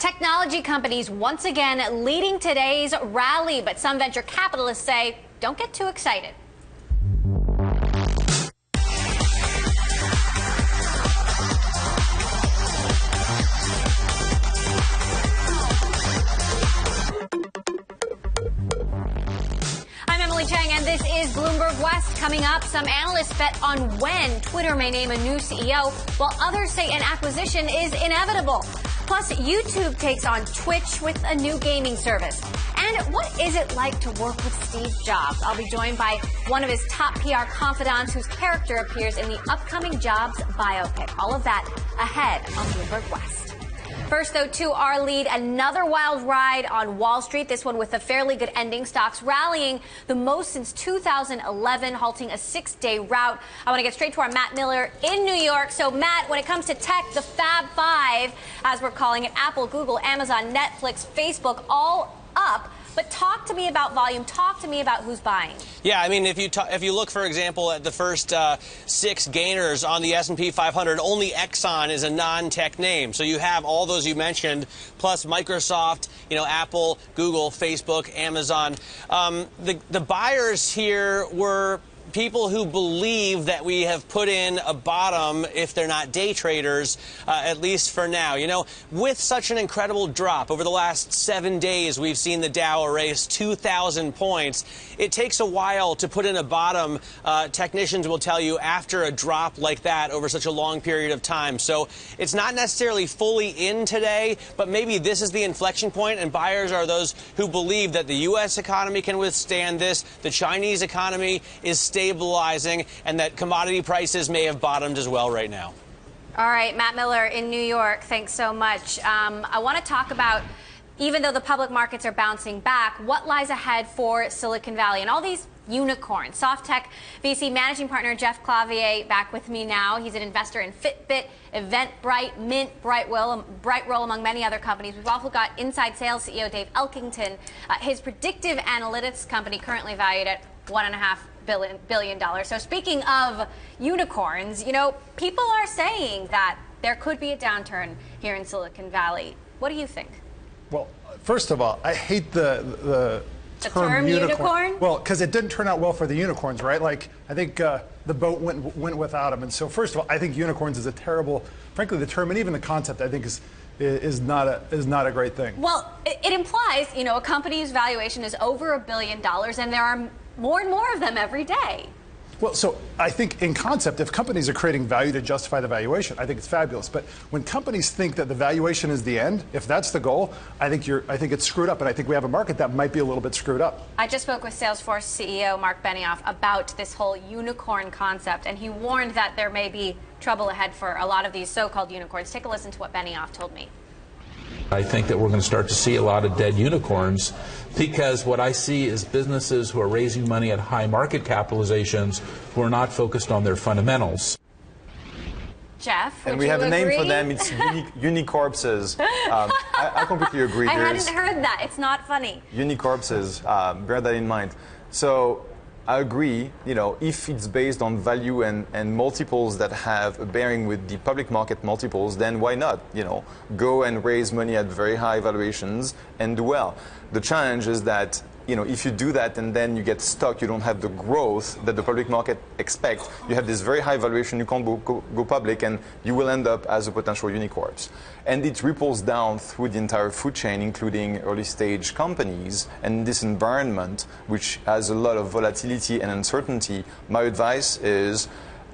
Technology companies once again leading today's rally, but some venture capitalists say don't get too excited. And this is Bloomberg West. Coming up, some analysts bet on when Twitter may name a new CEO, while others say an acquisition is inevitable. Plus, YouTube takes on Twitch with a new gaming service. And what is it like to work with Steve Jobs? I'll be joined by one of his top PR confidants whose character appears in the upcoming Jobs biopic. All of that ahead on Bloomberg West. First, though, to our lead, another wild ride on Wall Street, this one with a fairly good ending. Stocks rallying the most since 2011, halting a 6-day rout. I want to get straight to our Matt Miller in New York. So, Matt, when it comes to tech, the Fab Five, as we're calling it, Apple, Google, Amazon, Netflix, Facebook, all up. But talk to me about volume. Talk to me about who's buying. Yeah, I mean, if you look, for example, at the first 6 gainers on the S&P 500, only Exxon is a non-tech name. So you have all those you mentioned, plus Microsoft, Apple, Google, Facebook, Amazon. The buyers here were people who believe that we have put in a bottom if they're not day traders, at least for now. With such an incredible drop over the last 7 days, we've seen the Dow erase 2,000 points. It takes a while to put in a bottom, technicians will tell you, after a drop like that over such a long period of time. So it's not necessarily fully in today, but maybe this is the inflection point, and buyers are those who believe that the U.S. economy can withstand this, the Chinese economy is stabilizing, and that commodity prices may have bottomed as well right now. All right, Matt Miller in New York, thanks so much. I want to talk about, even though the public markets are bouncing back, what lies ahead for Silicon Valley and all these unicorns. SoftTech VC managing partner Jeff Clavier back with me now. He's an investor in Fitbit, Eventbrite, Mint, Brightwell, among many other companies. We've also got InsideSales CEO Dave Elkington. His predictive analytics company currently valued at $1.5 billion. So speaking of unicorns, people are saying that there could be a downturn here in Silicon Valley. What do you think? Well, first of all, I hate the term unicorn. Well, because it didn't turn out well for the unicorns, right? Like, I think the boat went without them. And so, first of all, I think unicorns is a terrible, frankly, the term and even the concept, I think, is not a great thing. Well, it implies, a company's valuation is over $1 billion, and there are more and more of them every day. Well, so I think in concept, if companies are creating value to justify the valuation, I think it's fabulous. But when companies think that the valuation is the end, if that's the goal, I think it's screwed up. And I think we have a market that might be a little bit screwed up. I just spoke with Salesforce CEO Mark Benioff about this whole unicorn concept, and he warned that there may be trouble ahead for a lot of these so-called unicorns. Take a listen to what Benioff told me. I think that we're going to start to see a lot of dead unicorns, because what I see is businesses who are raising money at high market capitalizations who are not focused on their fundamentals. Jeff, and we have a name for them. It's unicorpses. I completely agree. I hadn't heard that. It's not funny. Unicorpses. Bear that in mind. So I agree, if it's based on value and multiples that have a bearing with the public market multiples, then why not, go and raise money at very high valuations and do well. The challenge is that, if you do that and then you get stuck, you don't have the growth that the public market expects. You have this very high valuation, you can't go public, and you will end up as a potential unicorn. And it ripples down through the entire food chain, including early stage companies. And in this environment, which has a lot of volatility and uncertainty, my advice is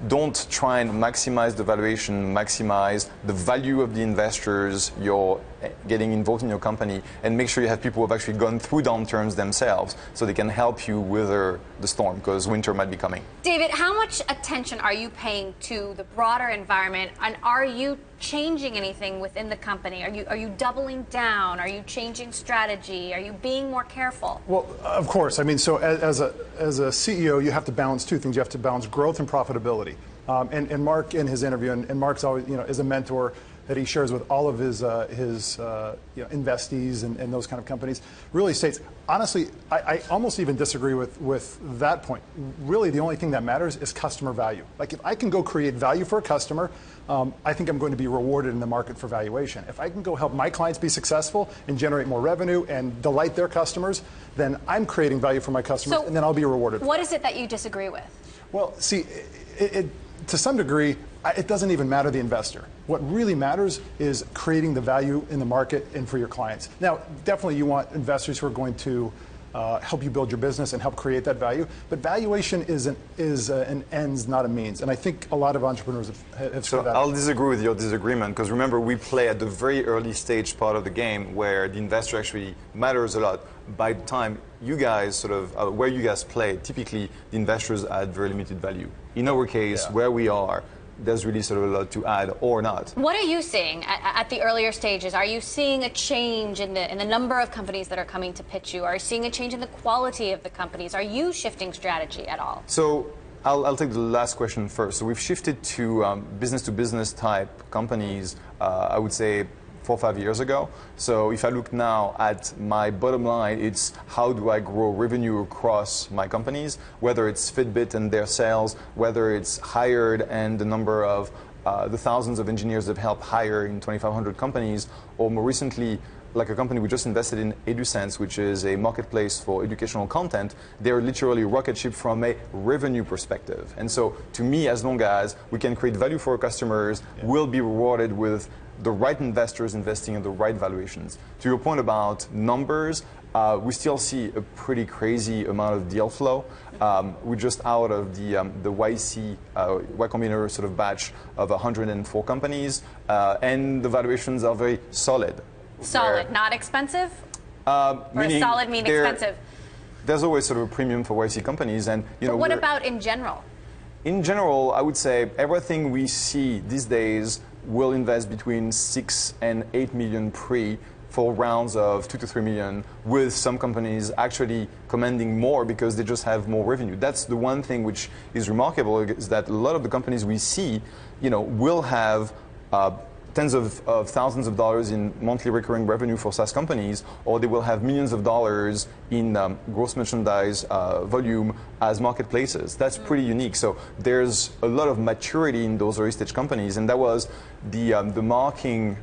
don't try and maximize the valuation, maximize the value of the investors you're getting involved in your company, and make sure you have people who have actually gone through downturns themselves so they can help you weather the storm, because winter might be coming. David, how much attention are you paying to the broader environment, and are you changing anything within the company? Are you doubling down? Are you changing strategy? Are you being more careful? Well, of course. I mean, so as a CEO, you have to balance two things. You have to balance growth and profitability. And Mark, in his interview, and Mark's always, is a mentor that he shares with all of his investees and those kind of companies really states, honestly, I almost even disagree with that point. Really, the only thing that matters is customer value. Like if I can go create value for a customer, I think I'm going to be rewarded in the market for valuation. If I can go help my clients be successful and generate more revenue and delight their customers, then I'm creating value for my customers, and then I'll be rewarded. What is it that you disagree with? Well, see, to some degree, it doesn't even matter the investor. What really matters is creating the value in the market and for your clients. Now, definitely you want investors who are going to help you build your business and help create that value. But valuation is an ends, not a means. And I think a lot of entrepreneurs have So I'll disagree with your disagreement, because remember, we play at the very early stage part of the game where the investor actually matters a lot. By the time you guys where you guys play, typically the investors add very limited value. In our case, where we are, there's really a lot to add or not. What are you seeing at the earlier stages? Are you seeing a change in the number of companies that are coming to pitch you? Are you seeing a change in the quality of the companies? Are you shifting strategy at all? So I'll take the last question first. So we've shifted to business-to-business type companies, I would say 4 or 5 years ago. So if I look now at my bottom line, it's how do I grow revenue across my companies, whether it's Fitbit and their sales, whether it's Hired and the number of the thousands of engineers that help hire in 2,500 companies, or more recently, like a company we just invested in, EduSense, which is a marketplace for educational content. They're literally a rocket ship from a revenue perspective. And so to me, as long as we can create value for our customers, we'll be rewarded with the right investors investing in the right valuations. To your point about numbers, we still see a pretty crazy amount of deal flow. We're just out of the YC, Y Combinator batch of 104 companies, and the valuations are very solid. Solid, not expensive? Or solid mean expensive? There's always a premium for YC companies, and but what about in general? In general, I would say everything we see these days will invest between 6 and 8 million pre for rounds of 2 to 3 million, with some companies actually commanding more because they just have more revenue. That's the one thing which is remarkable, is that a lot of the companies we see, will have tens of thousands of dollars in monthly recurring revenue for SaaS companies, or they will have millions of dollars in gross merchandise volume as marketplaces. That's pretty unique. So there's a lot of maturity in those early stage companies, and that was the marking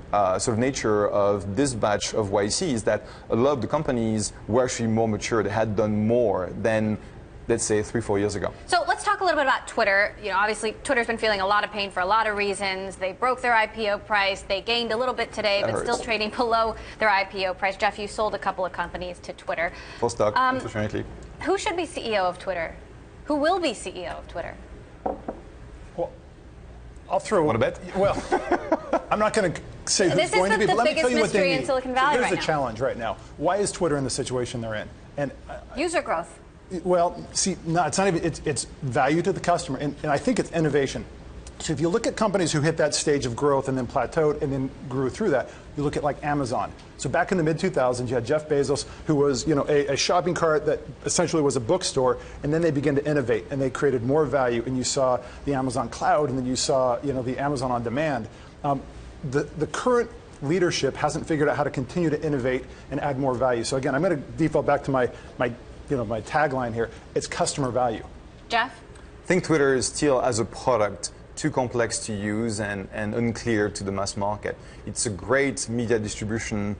nature of this batch of YCs, that a lot of the companies were actually more mature. They had done more than, let's say, 3 or 4 years ago. So let's talk a little bit about Twitter. Obviously, Twitter's been feeling a lot of pain for a lot of reasons. They broke their IPO price. They gained a little bit today, but still trading below their IPO price. Jeff, you sold a couple of companies to Twitter. Full stock, unfortunately. Who should be CEO of Twitter? Who will be CEO of Twitter? Well, I'll throw. Want to bet? Well, I'm not going to say who's going to be. But let me tell you what they need. In Silicon Valley Here's the challenge right now. Why is Twitter in the situation they're in? And user growth. Well, see, no, it's not even. It's value to the customer, and I think it's innovation. So if you look at companies who hit that stage of growth and then plateaued and then grew through that, you look at like Amazon. So back in the mid-2000s, you had Jeff Bezos, who was a shopping cart that essentially was a bookstore, and then they began to innovate and they created more value, and you saw the Amazon Cloud, and then you saw the Amazon On Demand. The current leadership hasn't figured out how to continue to innovate and add more value. So again, I'm going to default back to my tagline here. It's customer value. Jeff? I think Twitter is still, as a product, too complex to use and unclear to the mass market. It's a great media distribution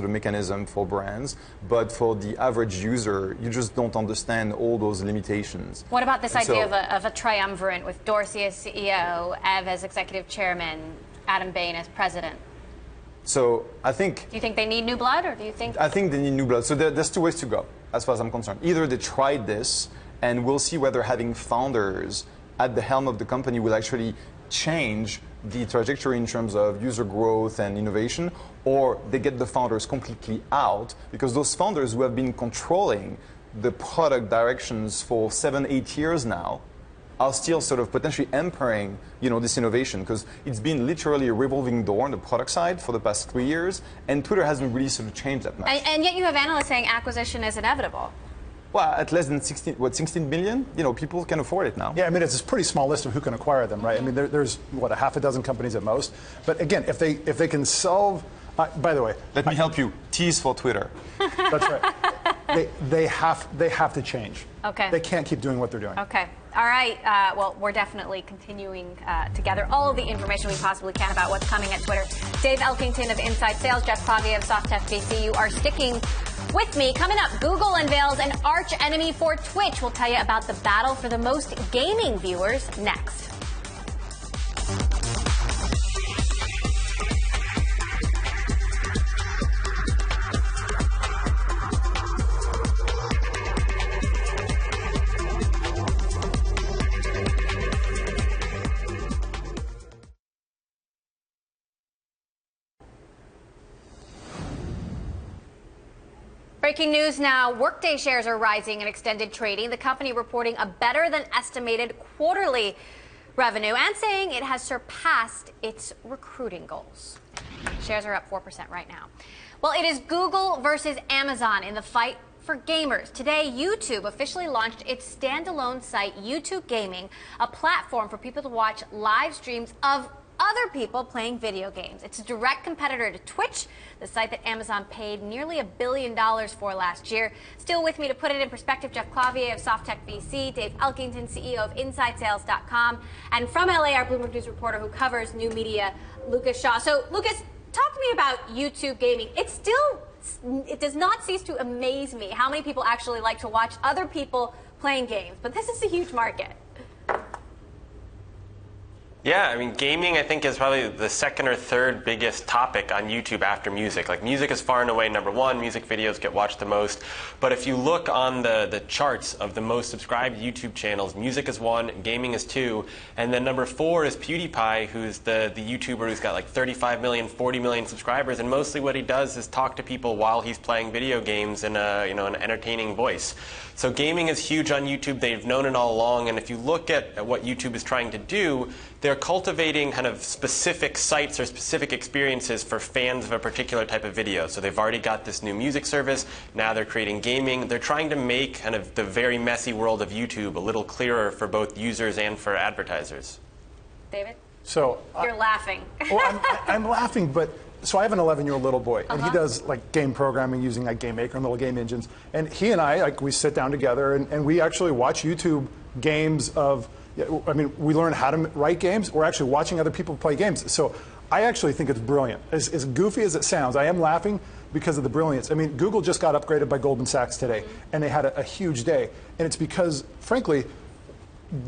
mechanism for brands, but for the average user, you just don't understand all those limitations. What about this idea of a triumvirate with Dorsey as CEO, Ev as executive chairman, Adam Bain as president? So I think... Do you think they need new blood, or do you think... I think they need new blood. So there's 2 ways to go, as far as I'm concerned. Either they tried this, and we'll see whether having founders at the helm of the company will actually change the trajectory in terms of user growth and innovation, or they get the founders completely out, because those founders who have been controlling the product directions for 7, 8 years now are still potentially hampering this innovation, because it's been literally a revolving door on the product side for the past 3 years, and Twitter hasn't really changed that much. And yet you have analysts saying acquisition is inevitable. Well, at less than 16 billion, people can afford it now. Yeah, I mean, it's a pretty small list of who can acquire them, right? I mean, there's, what, a half a dozen companies at most. But again, if they can solve, by the way. Let me help you. Tease for Twitter. That's right. They have to change. Okay. They can't keep doing what they're doing. Okay. All right. Well, we're definitely continuing to gather all of the information we possibly can about what's coming at Twitter. Dave Elkington of InsideSales, Jeff Clavier of SoftTech VC, you are sticking with me. Coming up, Google unveils an arch enemy for Twitch. We'll tell you about the battle for the most gaming viewers next. Breaking news now. Workday shares are rising in extended trading. The company reporting a better than estimated quarterly revenue and saying it has surpassed its recruiting goals. Shares are up 4% right now. Well, it is Google versus Amazon in the fight for gamers. Today, YouTube officially launched its standalone site, YouTube Gaming, a platform for people to watch live streams of other people playing video games. It's a direct competitor to Twitch, the site that Amazon paid nearly $1 billion for last year. Still with me to put it in perspective, Jeff Clavier of SoftTech VC, Dave Elkington, CEO of InsideSales.com, and from LA, our Bloomberg News reporter who covers new media, Lucas Shaw. So, Lucas, talk to me about YouTube Gaming. It does not cease to amaze me how many people actually like to watch other people playing games, but this is a huge market. Yeah, I mean, gaming, I think, is probably the second or third biggest topic on YouTube after music. Like, music is far and away number one. Music videos get watched the most. But if you look on the charts of the most subscribed YouTube channels, music is one, gaming is two, and then number four is PewDiePie, who's the YouTuber who's got like 35 million, 40 million subscribers, and mostly what he does is talk to people while he's playing video games in an entertaining voice. So gaming is huge on YouTube. They've known it all along, and if you look at what YouTube is trying to do, they're cultivating kind of specific sites or specific experiences for fans of a particular type of video. So they've already got this new music service. Now they're creating gaming. They're trying to make kind of the very messy world of YouTube a little clearer for both users and for advertisers. David? So you're laughing. Well, I'm laughing, but so I have an 11-year-old little boy, and he does like game programming using like Game Maker and little game engines. And he and I, we sit down together and we actually watch YouTube games of. I mean, we learn how to write games. We're actually watching other people play games. So I actually think it's brilliant. As goofy as it sounds, I am laughing because of the brilliance. I mean, Google just got upgraded by Goldman Sachs today, and they had a huge day. And it's because, frankly,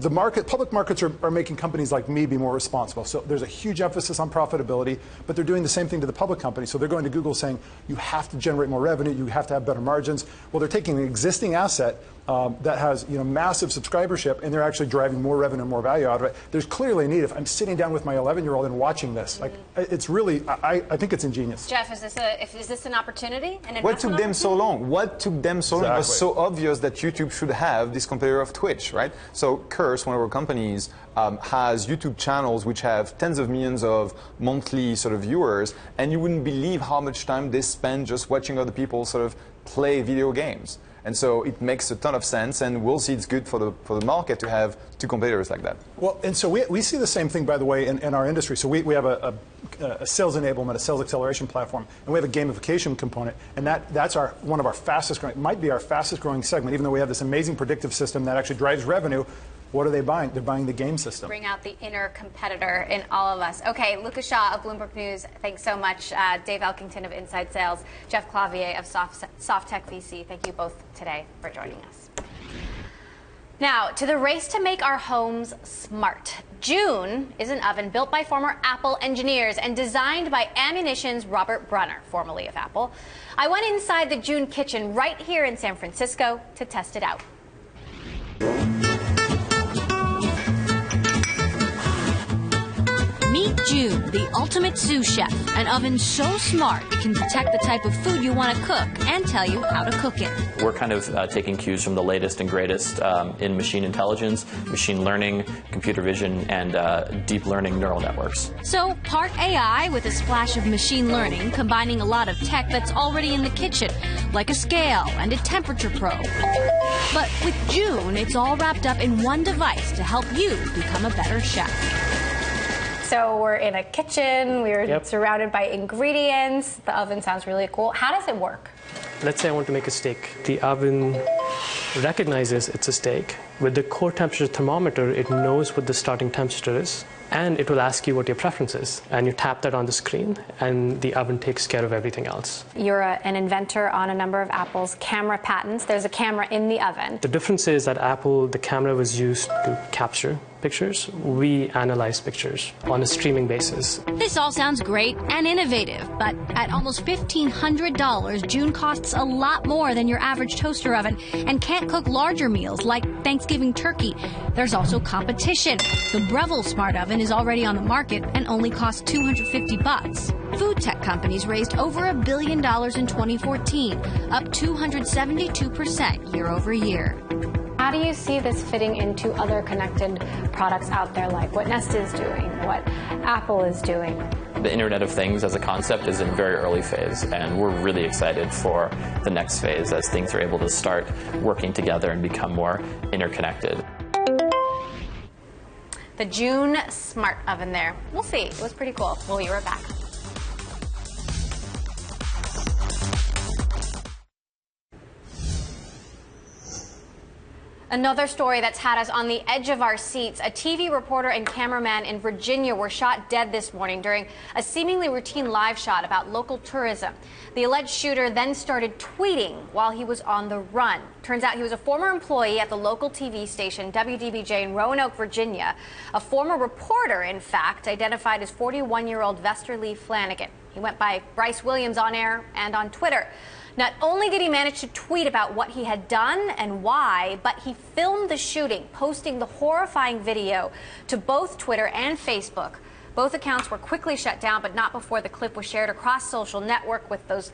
the public markets are making companies like me be more responsible. So there's a huge emphasis on profitability, but they're doing the same thing to the public company. So they're going to Google saying, you have to generate more revenue, you have to have better margins. Well, they're taking an existing asset that has massive subscribership, and they're actually driving more revenue and more value out of it. There's clearly a need. If I'm sitting down with my 11-year-old and watching this, like it's really, I think it's ingenious. Jeff, is this an opportunity? What took them so long? What took them so long? It was so obvious that YouTube should have this competitor of Twitch, right? So Curse, one of our companies, has YouTube channels which have tens of millions of monthly sort of viewers, and you wouldn't believe how much time they spend just watching other people sort of play video games. And so it makes a ton of sense, and we'll see it's good for the market to have two competitors like that. Well, and so we see the same thing, by the way, in our industry. So we have a sales enablement, a sales acceleration platform, and we have a gamification component, and that's one of our fastest growing, might be our fastest growing segment, even though we have this amazing predictive system that actually drives revenue. What are they buying? They're buying the game system. Bring out the inner competitor in all of us. Okay, Lucas Shaw of Bloomberg News, thanks so much. Dave Elkington of InsideSales, Jeff Clavier of SoftTech VC, thank you both today for joining us. Now, to the race to make our homes smart. June is an oven built by former Apple engineers and designed by Ammunition's Robert Brunner, formerly of Apple. I went inside the June kitchen right here in San Francisco to test it out. Meet June, the ultimate sous chef. An oven so smart it can detect the type of food you want to cook and tell you how to cook it. We're kind of taking cues from the latest and greatest in machine intelligence, machine learning, computer vision, and deep learning neural networks. So, part AI with a splash of machine learning, combining a lot of tech that's already in the kitchen, like a scale and a temperature probe. But with June, it's all wrapped up in one device to help you become a better chef. So we're in a kitchen, we're surrounded by ingredients. The oven sounds really cool. How does it work? Let's say I want to make a steak. The oven recognizes it's a steak. With the core temperature thermometer, it knows what the starting temperature is, and it will ask you what your preference is. And you tap that on the screen, and the oven takes care of everything else. You're an inventor on a number of Apple's camera patents. There's a camera in the oven. The difference is that Apple, the camera was used to capture pictures. We analyze pictures on a streaming basis. This all sounds great and innovative, but at almost $1,500, June costs a lot more than your average toaster oven and can't cook larger meals like Thanksgiving turkey. There's also competition. The Breville Smart Oven is already on the market and only costs $250. Food tech companies raised over $1 billion in 2014, up 272% year over year. How do you see this fitting into other connected products out there, like what Nest is doing, what Apple is doing? The Internet of Things as a concept is in very early phase, and we're really excited for the next phase as things are able to start working together and become more interconnected. The June Smart Oven there. We'll see. It was pretty cool. We'll be right back. Another story that's had us on the edge of our seats. A TV reporter and cameraman in Virginia were shot dead this morning during a seemingly routine live shot about local tourism. The alleged shooter then started tweeting while he was on the run. Turns out he was a former employee at the local TV station WDBJ in Roanoke, Virginia. A former reporter, in fact, identified as 41-year-old Vesterlee Flanagan. He went by Bryce Williams on air and on Twitter. Not only did he manage to tweet about what he had done and why, but he filmed the shooting, posting the horrifying video to both Twitter and Facebook. Both accounts were quickly shut down, but not before the clip was shared across social networks with those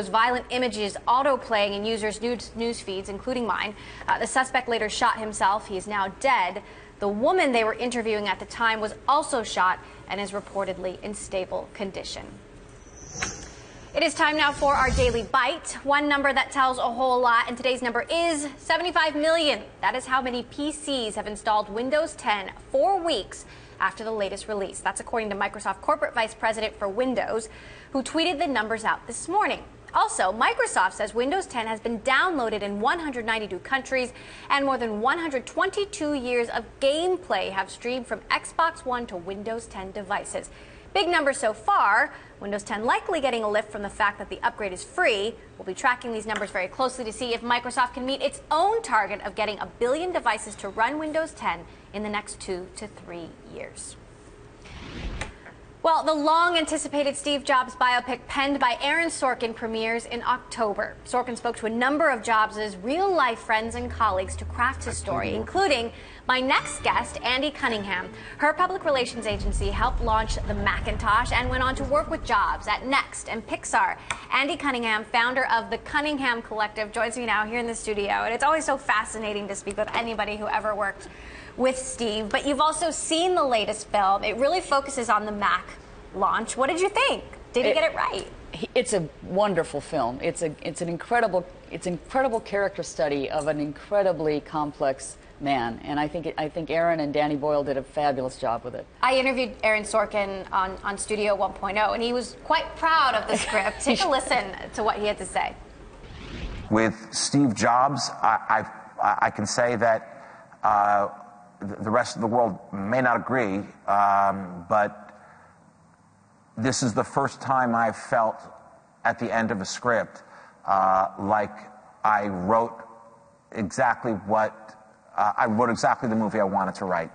violent images autoplaying in users' news feeds, including mine. The suspect later shot himself. He is now dead. The woman they were interviewing at the time was also shot and is reportedly in stable condition. It is time now for our Daily Bite, one number that tells a whole lot, and today's number is 75 million. That is how many PCs have installed Windows 10 4 weeks after the latest release. That's according to Microsoft Corporate Vice President for Windows, who tweeted the numbers out this morning. Also, Microsoft says Windows 10 has been downloaded in 192 countries, and more than 122 years of gameplay have streamed from Xbox One to Windows 10 devices. Big numbers so far. Windows 10 likely getting a lift from the fact that the upgrade is free. We'll be tracking these numbers very closely to see if Microsoft can meet its own target of getting 1 billion devices to run Windows 10 in the next 2 to 3 years. Well, the long-anticipated Steve Jobs biopic penned by Aaron Sorkin premieres in October. Sorkin spoke to a number of Jobs' real-life friends and colleagues to craft his story, including my next guest, Andy Cunningham. Her public relations agency helped launch the Macintosh and went on to work with Jobs at Next and Pixar. Andy Cunningham, founder of the Cunningham Collective, joins me now here in the studio. And it's always so fascinating to speak with anybody who ever worked with Steve. But you've also seen the latest film. It really focuses on the Mac launch. What did you think? Did he get it right? It's a wonderful film. It's an incredible character study of an incredibly complex man, and I think Aaron and Danny Boyle did a fabulous job with it. I interviewed Aaron Sorkin on Studio 1.0, and he was quite proud of the script. Take a listen to what he had to say. With Steve Jobs, I can say that the rest of the world may not agree, but this is the first time I've felt at the end of a script like I wrote exactly the movie I wanted to write.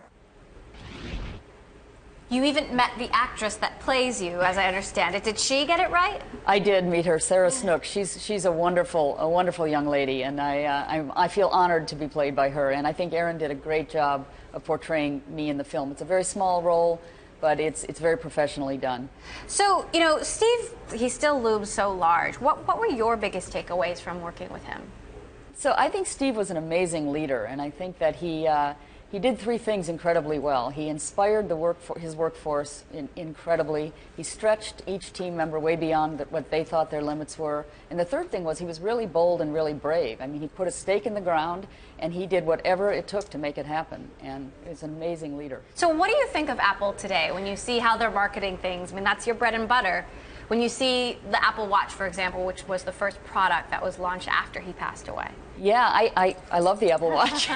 You even met the actress that plays you, as I understand it. Did she get it right? I did meet her, Sarah Snook. She's a wonderful young lady, and I feel honored to be played by her. And I think Aaron did a great job of portraying me in the film. It's a very small role, but it's very professionally done. So, you know, Steve, he still looms so large. What were your biggest takeaways from working with him? So I think Steve was an amazing leader, and I think that he did three things incredibly well. He inspired his workforce incredibly. He stretched each team member way beyond what they thought their limits were. And the third thing was he was really bold and really brave. I mean, he put a stake in the ground, and he did whatever it took to make it happen. And he's an amazing leader. So what do you think of Apple today when you see how they're marketing things? I mean, that's your bread and butter. When you see the Apple Watch, for example, which was the first product that was launched after he passed away. Yeah, I love the Apple Watch.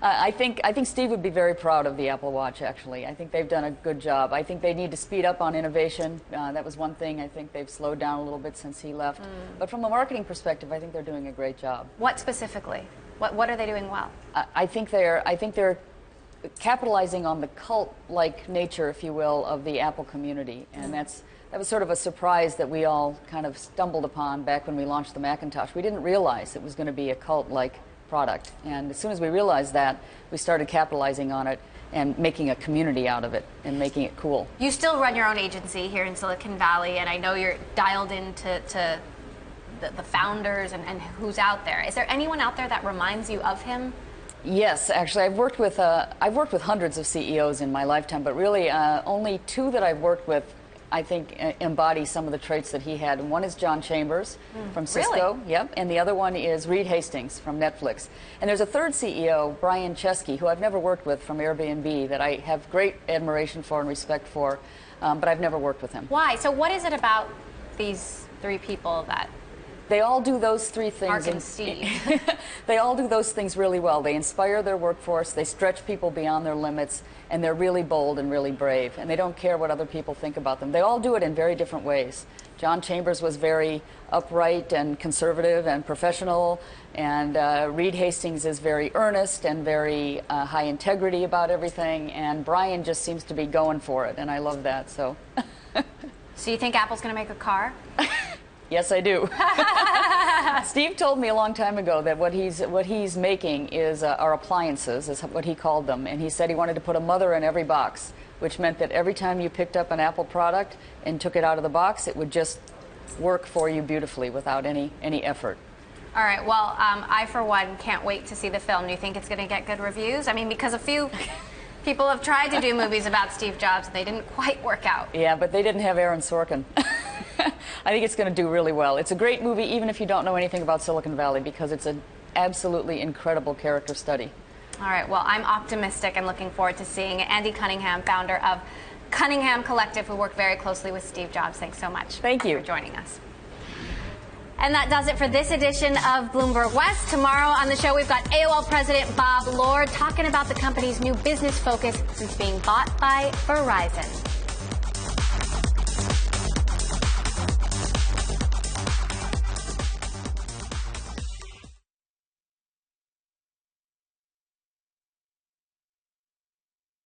I think Steve would be very proud of the Apple Watch, actually. I think they've done a good job. I think they need to speed up on innovation. That was one thing. I think they've slowed down a little bit since he left. But from a marketing perspective, I think they're doing a great job. What specifically? What are they doing well? I think they're capitalizing on the cult-like nature, if you will, of the Apple community. And that was sort of a surprise that we all kind of stumbled upon back when we launched the Macintosh. We didn't realize it was going to be a cult-like product. And as soon as we realized that, we started capitalizing on it and making a community out of it and making it cool. You still run your own agency here in Silicon Valley, and I know you're dialed into the founders and who's out there. Is there anyone out there that reminds you of him? Yes, actually, I've worked with hundreds of CEOs in my lifetime, but really only two that I've worked with I think embody some of the traits that he had. And one is John Chambers from Cisco, really? Yep, and the other one is Reed Hastings from Netflix. And there's a third CEO, Brian Chesky, who I've never worked with from Airbnb, that I have great admiration for and respect for, but I've never worked with him. Why? So what is it about these three people that they all do those three things. Mark and Steve. They all do those things really well. They inspire their workforce, they stretch people beyond their limits, and they're really bold and really brave, and they don't care what other people think about them. They all do it in very different ways. John Chambers was very upright and conservative and professional, and Reed Hastings is very earnest and very high integrity about everything, and Brian just seems to be going for it, and I love that. So you think Apple's going to make a car? Yes, I do. Steve told me a long time ago that what he's making is our appliances, is what he called them, and he said he wanted to put a mother in every box, which meant that every time you picked up an Apple product and took it out of the box, it would just work for you beautifully without any effort. All right. Well, I for one can't wait to see the film. Do you think it's going to get good reviews? I mean, because a few people have tried to do movies about Steve Jobs and they didn't quite work out. Yeah, but they didn't have Aaron Sorkin. I think it's going to do really well. It's a great movie, even if you don't know anything about Silicon Valley, because it's an absolutely incredible character study. All right. Well, I'm optimistic and looking forward to seeing it. Andy Cunningham, founder of Cunningham Collective, who worked very closely with Steve Jobs. Thanks so much. Thank you for joining us. And that does it for this edition of Bloomberg West. Tomorrow on the show, we've got AOL President Bob Lord talking about the company's new business focus since being bought by Verizon.